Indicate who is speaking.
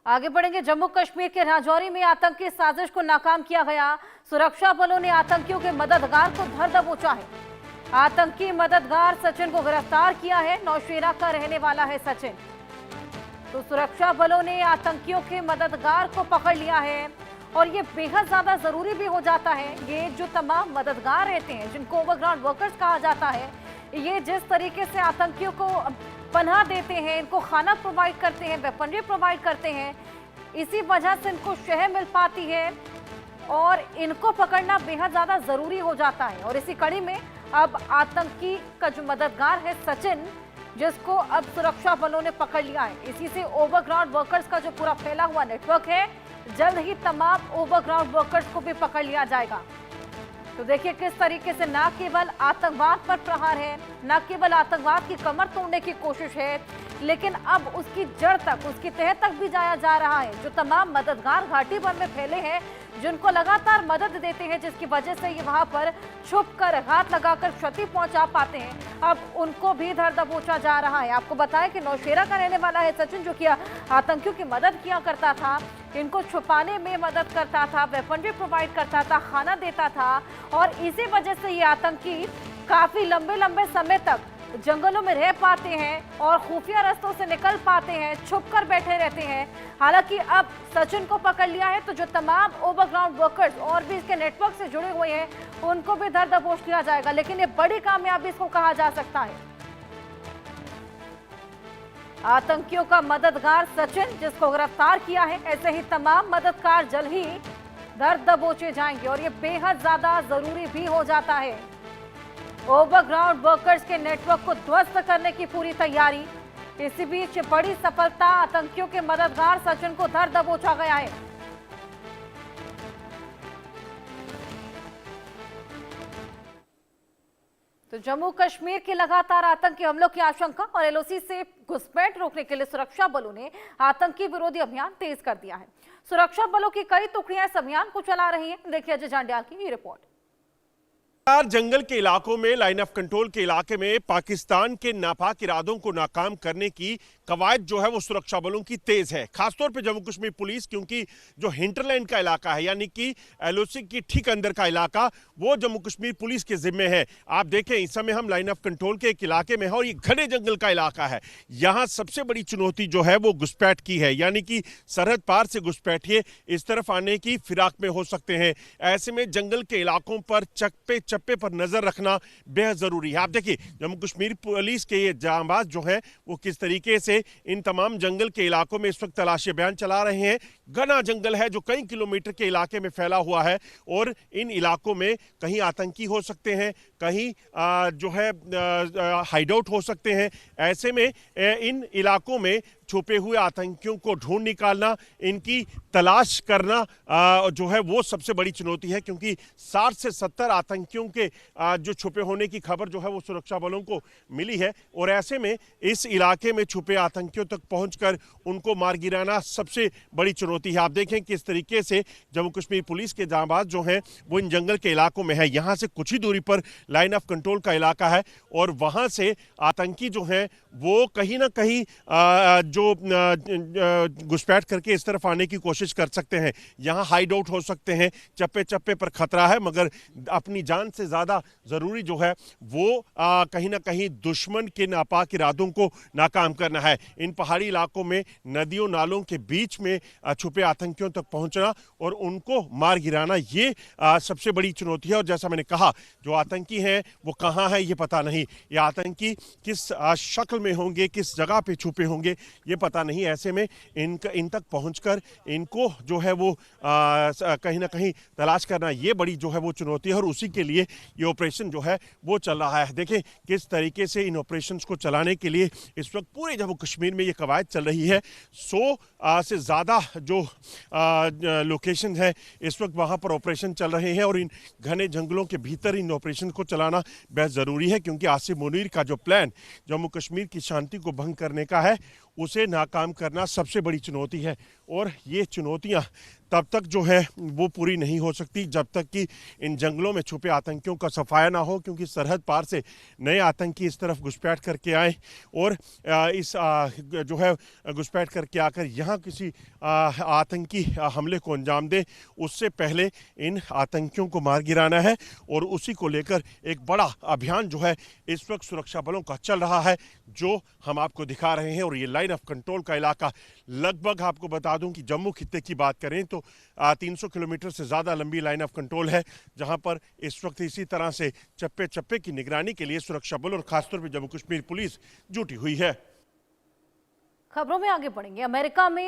Speaker 1: आगे बढ़ेंगे। जम्मू कश्मीर के राजौरी में आतंकी साजिश को नाकाम किया गया। सुरक्षा बलों ने आतंकियों के मददगार को धर दबोचा है। आतंकी मददगार सचिन को गिरफ्तार किया है। नौशेरा का रहने वाला है सचिन। तो सुरक्षा बलों ने आतंकियों के मददगार को पकड़ लिया है और ये बेहद ज्यादा जरूरी भी हो जाता है। ये जो तमाम मददगार रहते हैं, जिनको ओवरग्राउंड वर्कर्स कहा जाता है, ये जिस तरीके से आतंकियों को पनाह देते हैं, इनको खाना प्रोवाइड करते हैं, वेपनरी प्रोवाइड करते हैं, इसी वजह से इनको शह मिल पाती है और इनको पकड़ना बेहद ज्यादा जरूरी हो जाता है। और इसी कड़ी में अब आतंकी का जो मददगार है सचिन, जिसको अब सुरक्षा बलों ने पकड़ लिया है, इसी से ओवरग्राउंड वर्कर्स का जो पूरा फैला हुआ नेटवर्क है, जल्द ही तमाम ओवरग्राउंड वर्कर्स को भी पकड़ लिया जाएगा। तो देखिए किस तरीके से ना केवल आतंकवाद पर प्रहार है, ना केवल आतंकवाद की कमर तोड़ने की कोशिश है, लेकिन अब उसकी जड़ तक, उसकी तह तक भी जाया जा रहा है। जो तमाम मददगार घाटी भर में फैले हैं, जिनको लगातार मदद देते हैं, जिसकी वजह से ये वहां पर छुप कर घात लगाकर क्षति पहुंचा पाते हैं, अब उनको भी धर दबोचा जा रहा है। आपको बताया कि नौशेरा का रहने वाला है सचिन, जो कि आतंकियों की मदद किया करता था, इनको छुपाने में मदद करता था, वेपनरी प्रोवाइड करता था, खाना देता था, और इसी वजह से ये आतंकी काफी लंबे लंबे समय तक जंगलों में रह पाते हैं और खुफिया रास्तों से निकल पाते हैं, छुपकर बैठे रहते हैं। हालांकि अब सचिन को पकड़ लिया है, तो जो तमाम ओवरग्राउंड वर्कर्स और भी इसके नेटवर्क से जुड़े हुए हैं, उनको भी धर दबोच लिया जाएगा। लेकिन ये बड़ी कामयाबी इसको कहा जा सकता है। आतंकियों का मददगार सचिन, जिसको गिरफ्तार किया है, ऐसे ही तमाम मददगार जल्द ही धर दबोचे जाएंगे और ये बेहद ज्यादा जरूरी भी हो जाता है। ओवरग्राउंड वर्कर्स के नेटवर्क को ध्वस्त करने की पूरी तैयारी। इसी बीच बड़ी सफलता, आतंकियों के मददगार सचिन को धर दबोचा गया है। तो जम्मू कश्मीर के लगातार आतंकी हमलों की आशंका और एलओसी से घुसपैठ रोकने के लिए सुरक्षा बलों ने आतंकी विरोधी अभियान तेज कर दिया है। सुरक्षा बलों की कई टुकड़ियां इस अभियान को चला रही हैं। देखिए अजय जांड्याल की ये रिपोर्ट।
Speaker 2: जंगल के इलाकों में, लाइन ऑफ कंट्रोल के इलाके में पाकिस्तान के नापाक इरादों को नाकाम करने की कवायद जो है वो सुरक्षा बलों की तेज है। खासतौर पे जम्मू कश्मीर पुलिस, क्योंकि जो हिंटरलैंड का इलाका है, यानी कि एलओसी की ठीक अंदर का इलाका, वो जम्मू कश्मीर पुलिस के जिम्मे है। आप देखें इस समय हम लाइन ऑफ कंट्रोल के एक इलाके में है और ये घने जंगल का इलाका है। यहाँ सबसे बड़ी चुनौती जो है वो घुसपैठ की है, यानी कि सरहद पार से घुसपैठिए इस तरफ आने की फिराक में हो सकते हैं। ऐसे में जंगल के इलाकों पर चप्पे पर नजर रखना बेहद जरूरी है। आप देखिए जम्मू कश्मीर पुलिस के ये जांबाज जो है वो किस तरीके से इन तमाम जंगल के इलाकों में इस वक्त तलाशी अभियान चला रहे हैं। घना जंगल है जो कई किलोमीटर के इलाके में फैला हुआ है और इन इलाकों में कहीं आतंकी हो सकते हैं, कहीं जो है हाइडआउट हो सकते हैं। ऐसे में इन इलाकों में छुपे हुए आतंकियों को ढूंढ निकालना, इनकी तलाश करना जो है वो सबसे बड़ी चुनौती है, क्योंकि 60 से 70 आतंकियों के जो छुपे होने की खबर जो है वो सुरक्षा बलों को मिली है। और ऐसे में इस इलाके में छुपे आतंकियों तक पहुंचकर उनको मार गिराना सबसे बड़ी चुनौती है। आप देखें किस तरीके से जम्मू कश्मीर पुलिस के जांबाज जो हैं वो इन जंगल के इलाकों में है। यहाँ से कुछ ही दूरी पर लाइन ऑफ कंट्रोल का इलाका है और वहाँ से आतंकी जो हैं वो कहीं ना कहीं जो घुसपैठ करके इस तरफ आने की कोशिश कर सकते हैं। यहाँ हाइड आउट हो सकते हैं, चप्पे चप्पे पर खतरा है, मगर अपनी जान से ज्यादा जरूरी जो है वो कहीं ना कहीं दुश्मन के नापाक इरादों को नाकाम करना है। इन पहाड़ी इलाकों में नदियों नालों के बीच में छुपे आतंकियों तक पहुंचना और उनको मार गिराना, ये सबसे बड़ी चुनौती है। और जैसा मैंने कहा, जो आतंकी हैं वो कहाँ हैं ये पता नहीं, ये आतंकी किस शक्ल में होंगे, किस जगह पे छुपे होंगे ये पता नहीं। ऐसे में इन तक पहुंचकर इनको जो है वो कहीं ना कहीं तलाश करना, ये बड़ी जो है वो चुनौती है और उसी के लिए ये ऑपरेशन जो है वो चल रहा है। देखें किस तरीके से इन ऑपरेशंस को चलाने के लिए इस वक्त पूरे जम्मू कश्मीर में ये कवायद चल रही है। 100 से ज़्यादा जो लोकेशन है इस वक्त वहाँ पर ऑपरेशन चल रहे हैं और इन घने जंगलों के भीतर इन ऑपरेशन को चलाना बेहद ज़रूरी है, क्योंकि आसिफ मुनीर का जो प्लान जम्मू कश्मीर की शांति को भंग करने का है, उसे नाकाम करना सबसे बड़ी चुनौती है। और ये चुनौतियां तब तक जो है वो पूरी नहीं हो सकती जब तक कि इन जंगलों में छुपे आतंकियों का सफाया ना हो, क्योंकि सरहद पार से नए आतंकी इस तरफ घुसपैठ करके आए और जो है घुसपैठ करके आकर यहाँ किसी आतंकी हमले को अंजाम दे, उससे पहले इन आतंकियों को मार गिराना है। और उसी को लेकर एक बड़ा अभियान जो है इस वक्त सुरक्षा बलों का चल रहा है, जो हम आपको दिखा रहे हैं। और ये लाइन ऑफ कंट्रोल का इलाका लगभग, आपको बता दूं कि जम्मू खित्ते की बात करें तो 300 किलोमीटर से ज़्यादा लंबी लाइन ऑफ कंट्रोल है, जहां पर इस वक्त इसी तरह से चप्पे चप्पे की निगरानी के लिए सुरक्षा बल और खासतौर पर जम्मू कश्मीर पुलिस जुटी हुई है।
Speaker 1: खबरों में आगे बढ़ेंगे। अमेरिका में